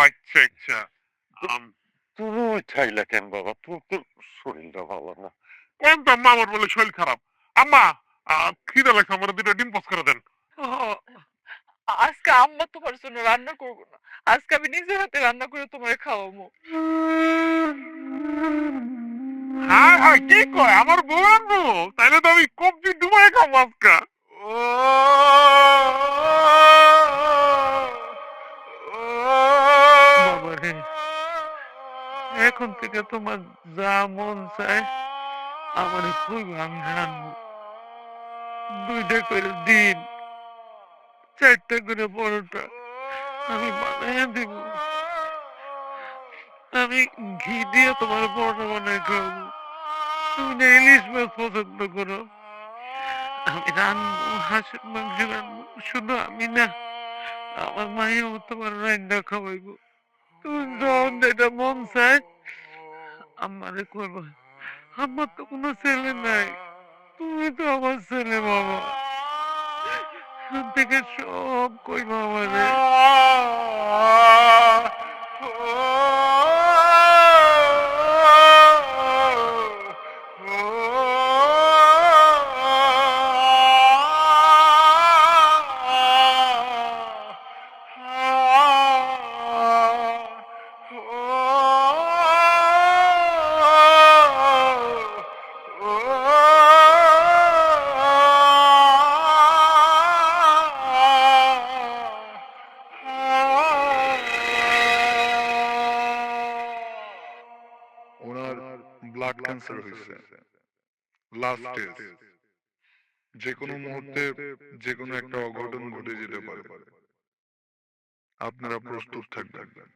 আচ্ছা আচ্ছা। আম, তুমি চাইলা কেন বাবা? তোর তো শরীরটা ভালো না। কোন তো আম্মা আমার বলে শরীর খারাপ। আম্মা, খিদে লাগছে, আমার দুটো ডিম পোস্ট করে দেন। ও, আজকে আম্মা তোমার জন্য রান্না করবো না, আজকে আমি নিজের হাতে রান্না করে তোমার খাওয়াবো। হ্যাঁ হ্যাঁ, কি কয় আমার বউ আনবো? তাইলে তো আমি কবজি ডুবাই খাবো আজকা। বাবারে, এখন থেকে তোমার যা মন চায় আমার খুব আমি রান্না, 2টা করে ডিম, 4টা করে পরোটা আমি বানাইয়া দিব। আমি ঘি দিয়ে তোমার পরোটা বানাই খাবো। তুমি না ইলিশ মাছ পছন্দ করো, আমি রানবো, হাঁসের মাংস রানবো। শুধু আমি না, আমার মায়েও তোমার রান্না খাওয়াইবো। তুমি যখন যেটা মন চায় আমারে করবো। আমার তো কোনো ছেলে নাই, তুমি তো আমার ছেলে বাবা। এখান থেকে সব কইবা আমারে। ওনার ব্লাড ক্যান্সার হয়েছে, লাস্ট স্টেজ। যে কোনো মুহূর্তে যে কোনো একটা অঘটন ঘটে যেতে পারে। আপনারা প্রস্তুত থাকবেন।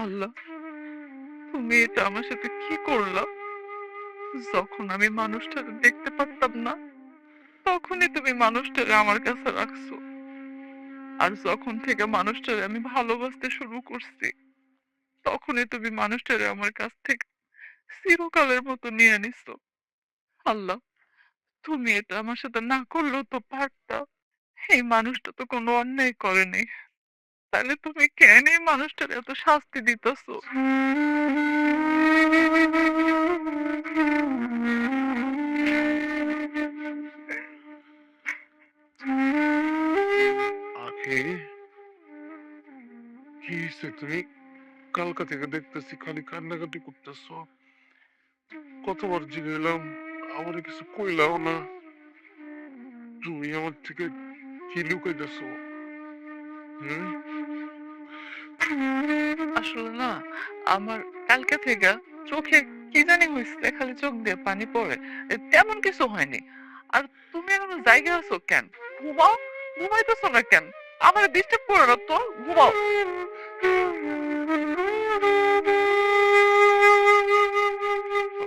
আল্লাহ, তুমি এটা আমার সাথে কি করলা? যখন আমি মানুষটাকে দেখতে পারতাম না, তখনই তুমি মানুষটাকে আমার কাছে রাখছো। আর যখন থেকে মানুষটারে আমি ভালোবাসতে শুরু করছি, তখনই তুমি মানুষটারে আমার কাছ থেকে চিরকালের মতো নিয়ে নিছো। আল্লাহ, তুমি এটা আমার সাথে না করলেও তো পারতা। এই মানুষটা তো কোনো অন্যায় করেনি, তাহলে তুমি কেন এই মানুষটার এত শাস্তি দিতেছো? আখি, কি হইছে? তুমি কালকা থেকে দেখতেছি খালি কান্নাকাটি করতেছ। কতবার জিগাইলাম, আমার কিছু কইলাও না। তুমি আমার থেকে কি লুকাইতেছ? হুম? আসলে না, আমার কালকে থেকে চোখে কি জানি হয়েছে, খালি চোখ দিয়ে পানি পড়ে। তেমন কিছু হয়নি। আর তুমি এখনো জায়গা আছো কেন? ঘুমাও, ঘুমাইতেছো না কেন? আমার ডিস্টার্ব করো না তো, ঘুমাও।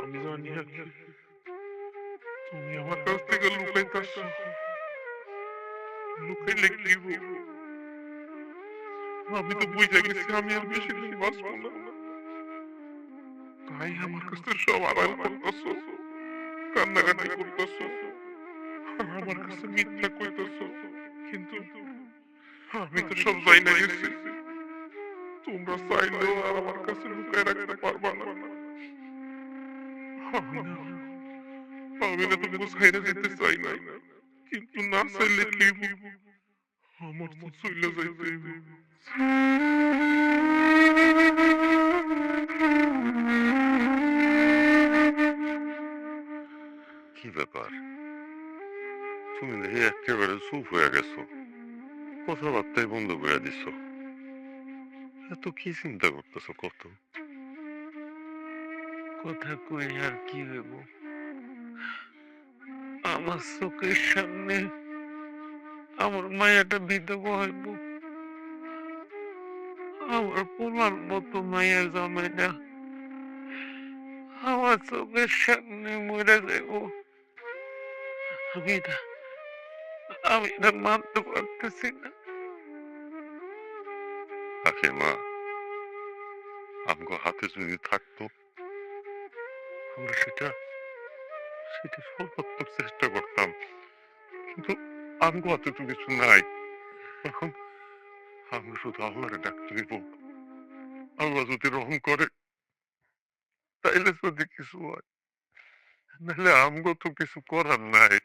আমি জানি আখি, তুমি আমার কাছ থেকে লুকাইতেছ। লুকাইলে কি হইব? আমি তো বুঝে গেছি আমি আর বেশি দিন বাঁচবো না। তাই আমার কাছে সব আড়াল করতেছ, কান্নাকাটি করতেছ, আর আমার কাছে মিথ্যা কইতেছ। কিন্তু আমি তো সব যাই না গেছি। তোমরা চাইলেও আর আমার কাছে লুকায় রাখতে পারবা না। আমি না আমি না তোমাকে ছাইরা যেতে চাই না, কিন্তু না চাইলে কি হইব? আমার তো চইলা যাইতে হইব। কি ব্যাপার? তুমি দেখি একেবারে চুপ হয়ে গেছো, কথাবার্তাই বন্ধ করে দিছো। এত কি চিন্তা করতেছো কত? কথা কই আর কি হইব? আমার চোখের সামনে আমার মায়াটা বিধবা হইব। আমার পোলার মতো মায়া জমে না, আমার চোখের সামনে মরে যাইব। আমি এটা আমি এটা মানতে পারতেছি না। আখে মা, আমগো হাতে যদি থাকতো, আমরা সেটা সেটা সর্বাত্মক চেষ্টা করতাম, কিন্তু আমগো হাতে তো কিছু নাই। এখন আমরা শুধু আল্লাহরে ডাকতে হইব। আল্লাহ যদি রহম করে, তাইলে যদি কিছু হয়। নাহলে আমগো তো কিছু করার নাই।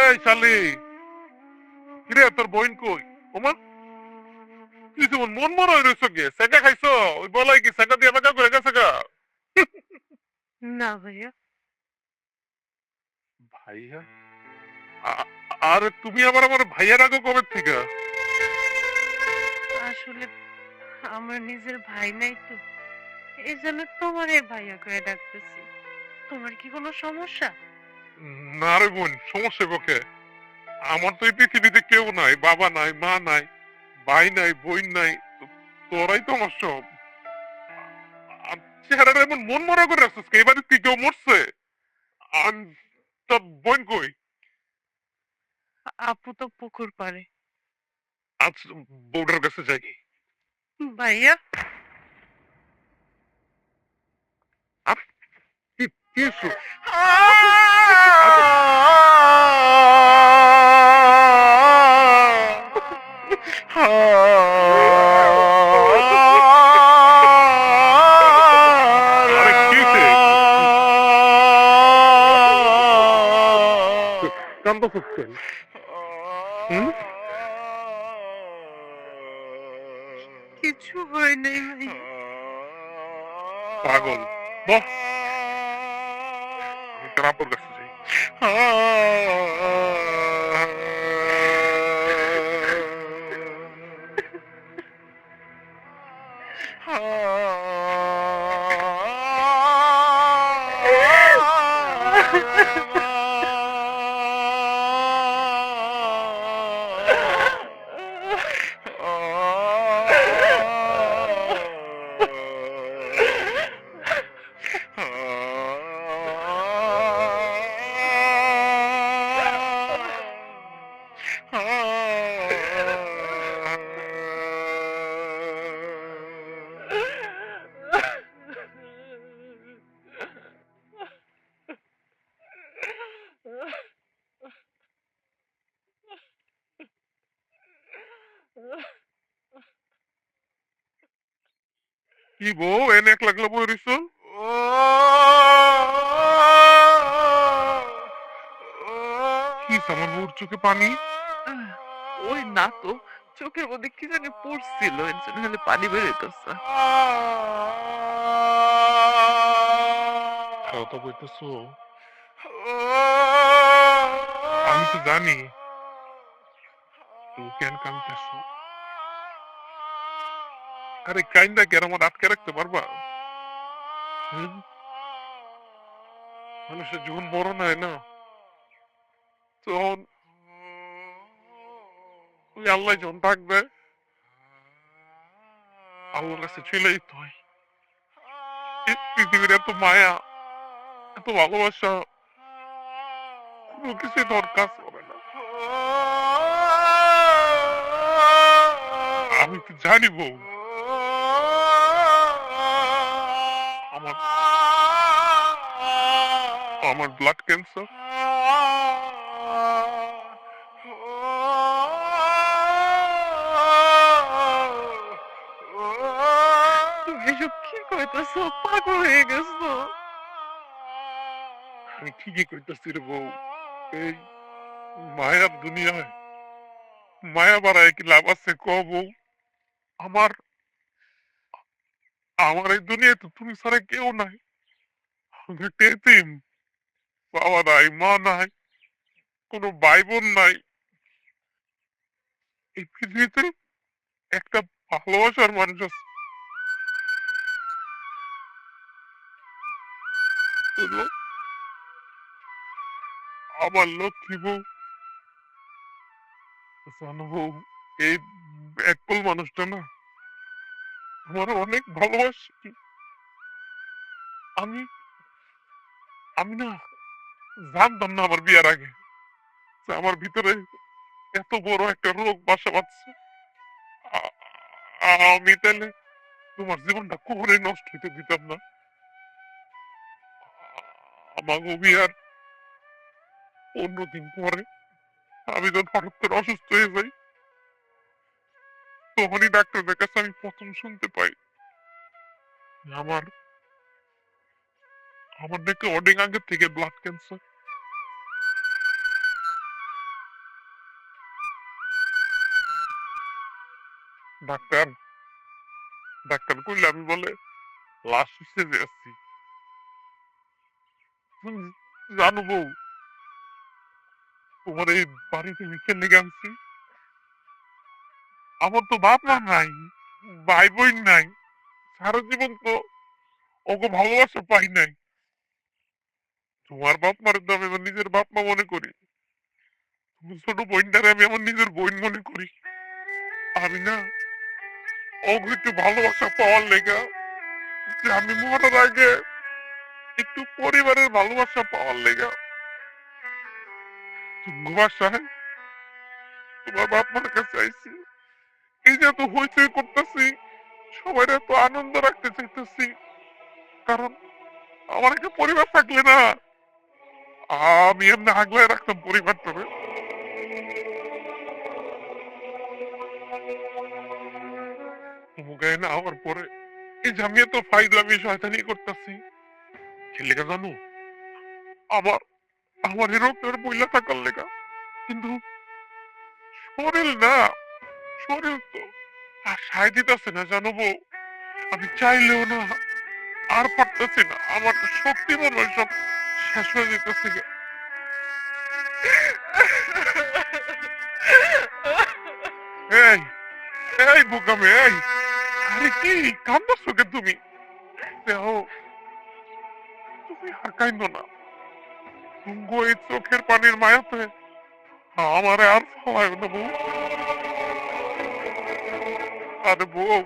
এই শালি, কিরে তোর বোন কই? ওমা, কি তোমার মন মন হয়ে রয়েছ গে? সেকা খাইছো? ওই বলাই কি সেকা দিয়ে বেকা করে গেছে গা? না ভাইয়া, ভাইয়া? আ- আর তুমি আবার আমার ভাইয়ার আগে কবে থেকে? আসলে আমার নিজের ভাই নাই তো, এই জন্য তোমারে ভাইয়া করে ডাকতেছি। তোমার কি কোনো সমস্যা? না রে বোন, সমস্যা বকে। আমার তো এই পৃথিবীতে কেউ নাই, বাবা নাই, মা নাই, ভাই নাই, বোন নাই, তোরাই তো আমার সব। আর চেহারাটা এমন মন মরা করে রাখছিস, কে এবারে কি কেউ মরছে? আর তোর বোন কই? আপু তো পুকুর পাড়ে। আজ বউটার কাছে যাই। ভাইয়া, আর কি কি হইছে? আরে কি হইছে? কান্দছিস কেন? হুম? কিছু হয় নাই ভাইয়া। পাগল, বহ, আমি তোর আপুর কাছে যাই। কি বউ, এনে এক লাগলো বই রইছ? কি আমার বউর চোখে পানি? ওই না তো, চোখের মধ্যে কি জানি পড়ছিল, এর জন্য খালি পানি বেরোইতেছে। কথা বলতেছো? আমি তো জানি তুমি কেন কাঁদতেছো। আরে কাইন্দা কেন আমার আটকে রাখতে পারবা? হুম? মানুষের যখন বড় নাই না, তখন ওই আল্লাহ যখন থাকবে, আল্লাহর কাছে চলে যেতে হয়। এই পৃথিবীর এত মায়া, এত ভালোবাসা, কোনো কিছুই তোর কাজ করে না। আমি তো জানি বউ, আমার আমার ব্লাড ক্যান্সার। তুমি এসব কি কইতেছো? পাগল হয়ে গেছো? আমি ঠিকই কইতাছি রে বউ। এই মায়ার দুনিয়ায় মায়া বাড়ায় কি লাভ আছে ক বউ? আমার আমার এই দুনিয়ায় তো তুমি ছাড়া কেউ নাই। আমি একটা এতিম, বাবা নাই, মা নাই, কোনো ভাই বোন নাই। এই পৃথিবীতে একটা ভালোবাসার মানুষ আছে, হলো আমার লক্ষ্মী বউ। জানো বউ, এই একল মানুষটা না আমার অনেক ভালোবাসি। আমি আমি না জানতাম না আমার বিয়ার আগে যে আমার ভিতরে এত বড় একটা রোগ বাসা বাঁধছে। আ- আমি তাহলে তোমার জীবনটা কখনোই নষ্ট হইতে দিতাম না। আমাকে বিয়ার 15 দিন পরে আমি যখন হঠাৎ করে অসুস্থ হয়ে যাই, তখনই ডাক্তারদের কাছে আমি প্রথম শুনতে পাই আমার আমার নাকি অনেক আগে থেকে ব্লাড ক্যান্সার। ডাক্তার ডাক্তার কইলে আমি বলে লাস্ট স্টেজে আছি। হুম, জানো বউ, তোমার এই বাড়িতে আমি কেন আনছি? আমার তো বাপ মা নাই, ভাই বোন নাই, সারা জীবন তো ওকে ভালোবাসা পাই নাই। তোমার বাপ মার তো আমি আমার নিজের বাপ মা মনে করি, তুমি ছোট বোনটারে আমি আমার নিজের বোন মনে করি। আমি না ওকে একটু ভালোবাসা পাওয়ার লেগা, যে আমি মরার আগে একটু পরিবারের ভালোবাসা পাওয়ার লেগা বাসায় তোমার বাপ মার কাছে আইছি। এই যে এত হইচই করতেছি, সবাই এত আনন্দ রাখতে চাইতেছি, কারণ আমার একটা পরিবার থাকলে না আমি এমনি আগলায় রাখতাম পরিবারটারে। মুগায় না হওয়ার পরে এই যে আমি এত ফাইজলামি শয়তানি করতেছি, ছেলেকে জানো আমার আমার এই রোগটার বইলা থাকার লেগা। কিন্তু শরীর না, শরীর তো আর সায় দিতেছে না জানো বউ। আমি চাইলেও না আর পারতেছি না, আমার শক্তি মনে হয় সব শেষ হয়ে যেতেছে। এই এই বোকামে, এই আরে কি কান্দাছো কে তুমি? দেহ, তুমি আর কাইন্দ না। তুঙ্গ এই চোখের পানির মায়াতে আমারে আর ফালায় না বউ। আরে বউ,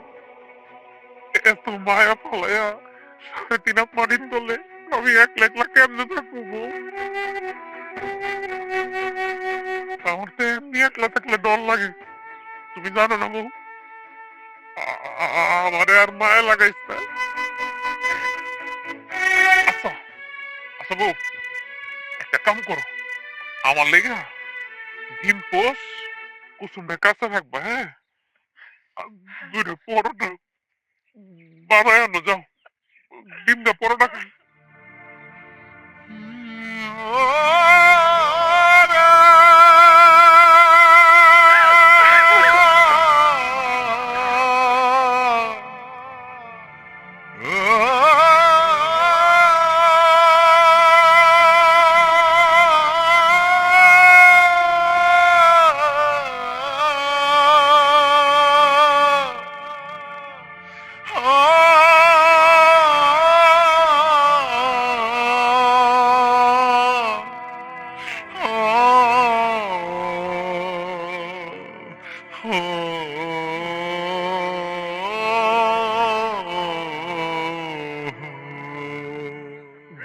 এত মায়া ফালাইয়া 3.5 মাটির তলে আমি একলা একলা কেমনে থাকবো বউ? আমার তো এমনি একলা থাকলে ডর লাগে, তুমি জানো না বউ। আমারে আর মায়া লাগাইছ না। আচ্ছা আচ্ছা বউ, একটা কাম করো, আমার লেগে ডিম পোষ কুসুমটা কাঁচা থাকবা, হ্যাঁ? আর 2টা পরোটা বানায় আনো যাও, ডিমটা পরোটা খাই।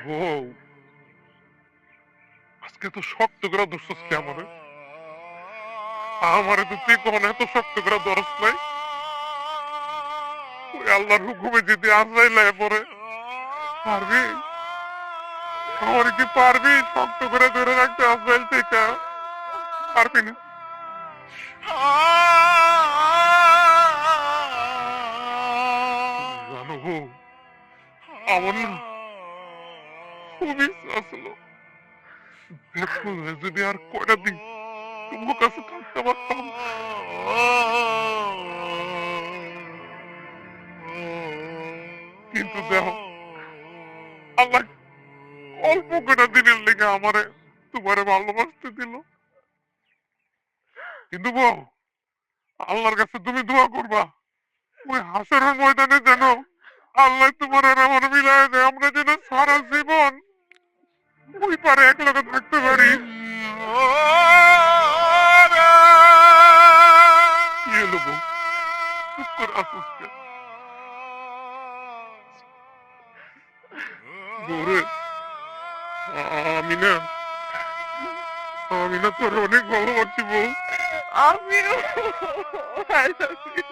বউ, আজকে তো শক্ত করে ধরছস কে আমারে? আমারে তো তুই কখনো এত শক্ত করে ধরস নাই। ওই আল্লাহর হুকুমে যদি আজরাইল আয়া পড়ে, পারবি? আমার কি পারবি শক্ত করে ধরে রাখতে আজরাইল থেকে? পারবি না? জানো বউ, আমার না খুবই আসলো দেখো যদি আর কয়টা দিন তোমার কাছে থাকতে পারতাম। কিন্তু দেখো আল্লাহ অল্প কয়টা দিনের লেগে আমারে তোমারে ভালোবাসতে দিল। কিন্তু বউ, আল্লাহর কাছে তুমি দোয়া করবা ওই হাসরের ময়দানে যেন আল্লাহ তোমার আর আমার মিলায় দেয়, আমরা যেন সারা জীবন ওই পারে এক লগে থাকতে পারি। কি হলো বউ, চুপ করে আসুস কেন? বউরে, আমি না তোর অনেক ভালোবাসি বউ। আমিও I love you.